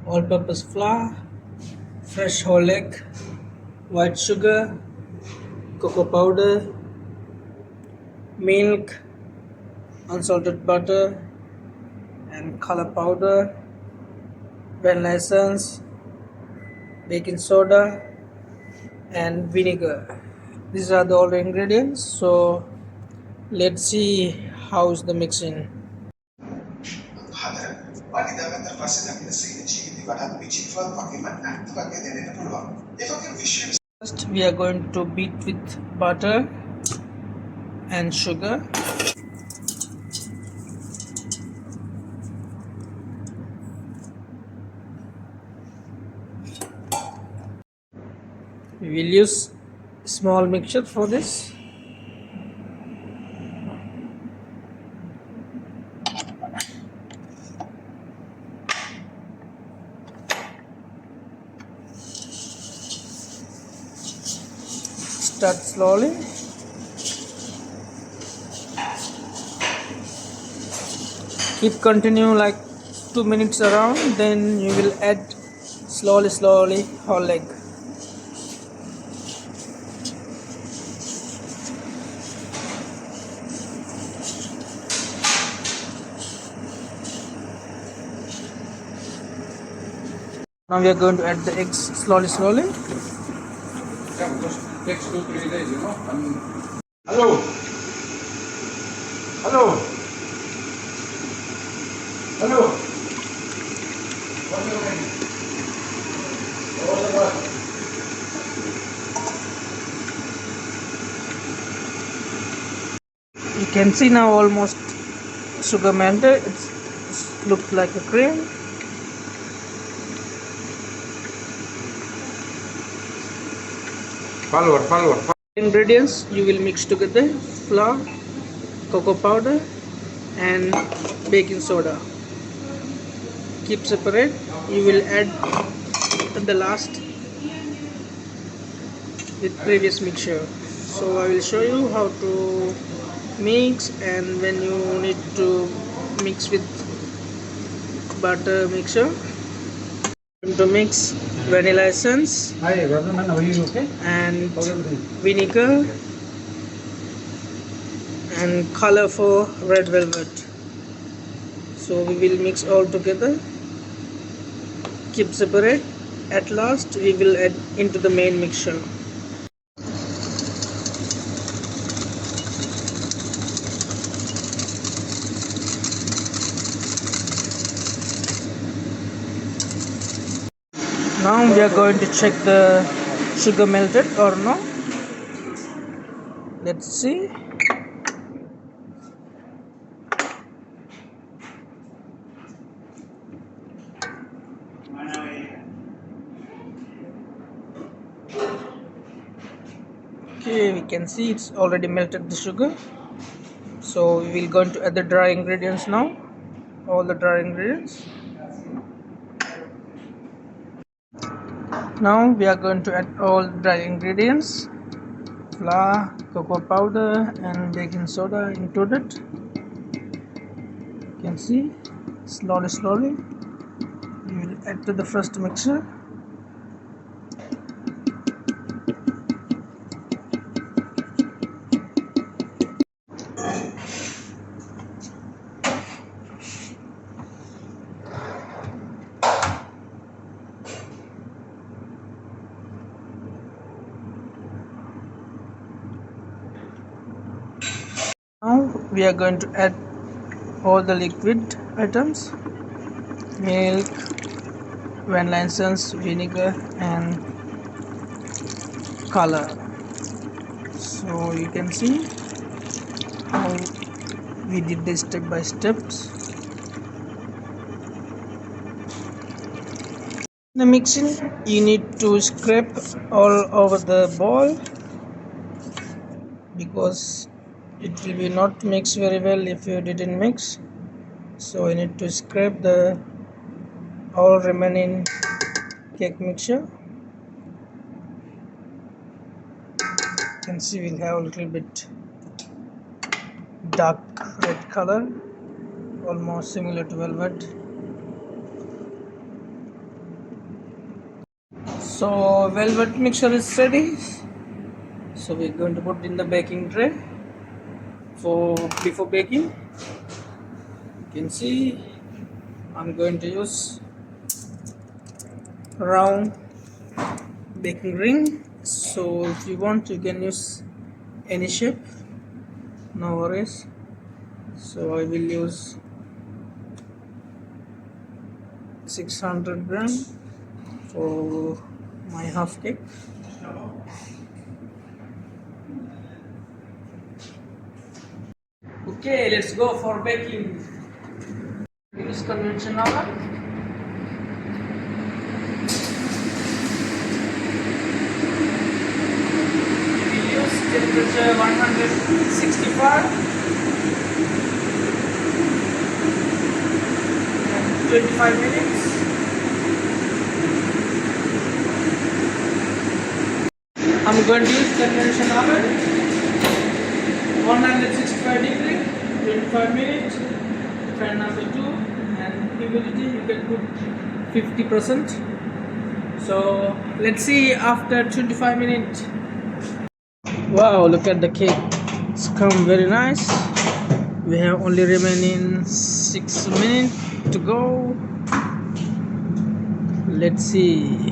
all-purpose flour, fresh whole egg, white sugar, cocoa powder, milk, unsalted butter, and color powder, vanilla essence, baking soda, and vinegar. These are the all the ingredients. So let's see how's the mixing. First, we are going to beat with butter and sugar. We will use small mixture for this. Start slowly. Keep continue like 2 minutes around, then you will add slowly whole egg. Now we are going to add the eggs slowly. Yeah, because it takes 2-3 days, you know. Hello. Hello. Hello. What's your name? What's the word? You can see now almost sugar melted. It's looked like a cream. Follower. Ingredients you will mix together: flour, cocoa powder, and baking soda. Keep separate. You will add at the last with previous mixture. So I will show you how to mix, and when you need to mix with butter mixture, to mix vanilla essence Hi, Vardhan, how are you? Okay? and How's everything? vinegar and color for red velvet. So we will mix all together. Keep separate. At last we will add into the main mixture. Now we are going to check the sugar melted or no. Let's see. Okay, we can see it's already melted the sugar. So we will going to add the dry ingredients now. All the dry ingredients. Now we are going to add all dry ingredients: flour, cocoa powder, and baking soda included. You can see slowly. You will add to the first mixture. Now we are going to add all the liquid items: milk, vanilla essence, vinegar, and color. So you can see how we did this step by steps. The mixing, you need to scrape all over the bowl because it will be not mix very well if you didn't mix. So you need to scrape the all remaining cake mixture. You can see we'll have a little bit dark red color, almost similar to velvet. So velvet mixture is ready. So we're going to put in the baking tray. For before baking, you can see I'm going to use round baking ring. So if you want, you can use any shape, no worries. So I will use 600 gram for my half cake. Okay, let's go for baking. Use conventional oven. We will use temperature 165 and 25 minutes. I'm going to use conventional oven, 165 degree, 25 minutes, fan number 2, and humidity you can put 50%. So let's see after 25 minutes. Wow, look at the cake. It's come very nice. We have only remaining 6 minutes to go. Let's see.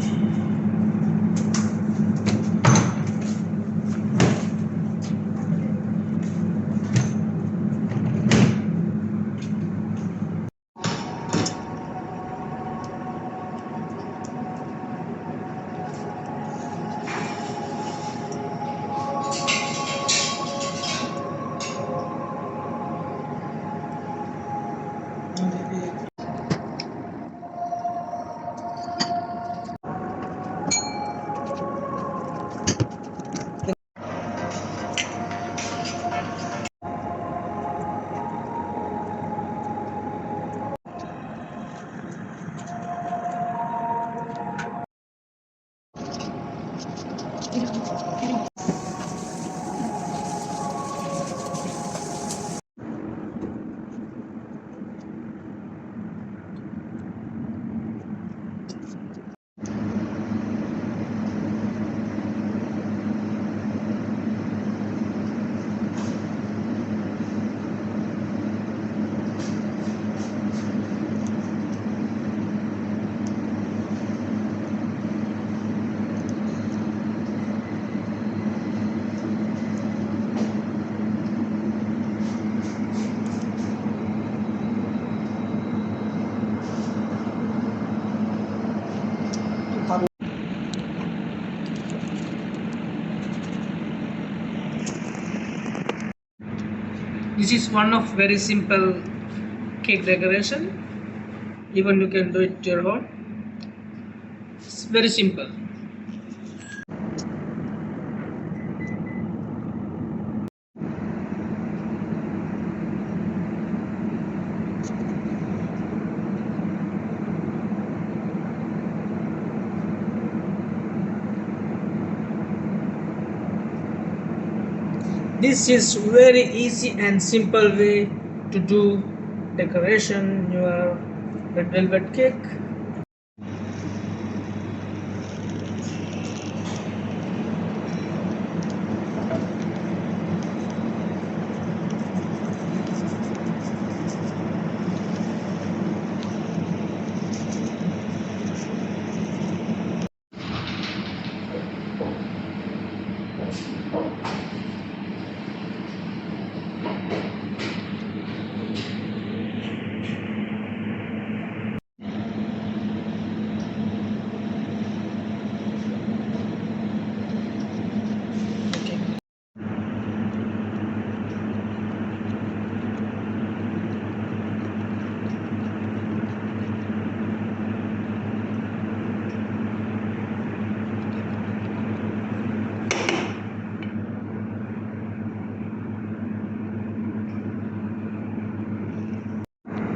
This is one of very simple cake decoration. Even you can do it your own. It's very simple. This is very easy and simple way to do decoration your red velvet cake.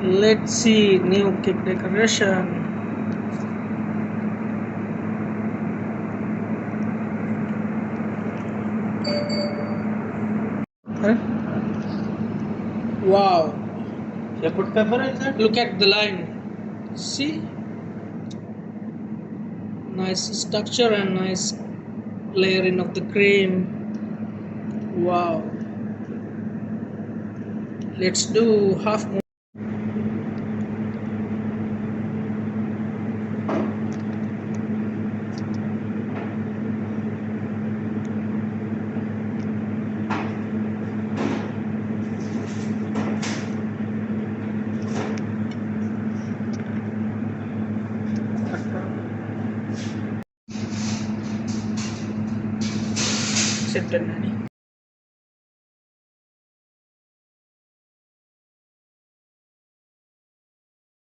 Let's see new cake decoration. Huh? Wow. You put pepper inside? Look at the line. See? Nice structure and nice layering of the cream. Wow. Let's do half more. Set and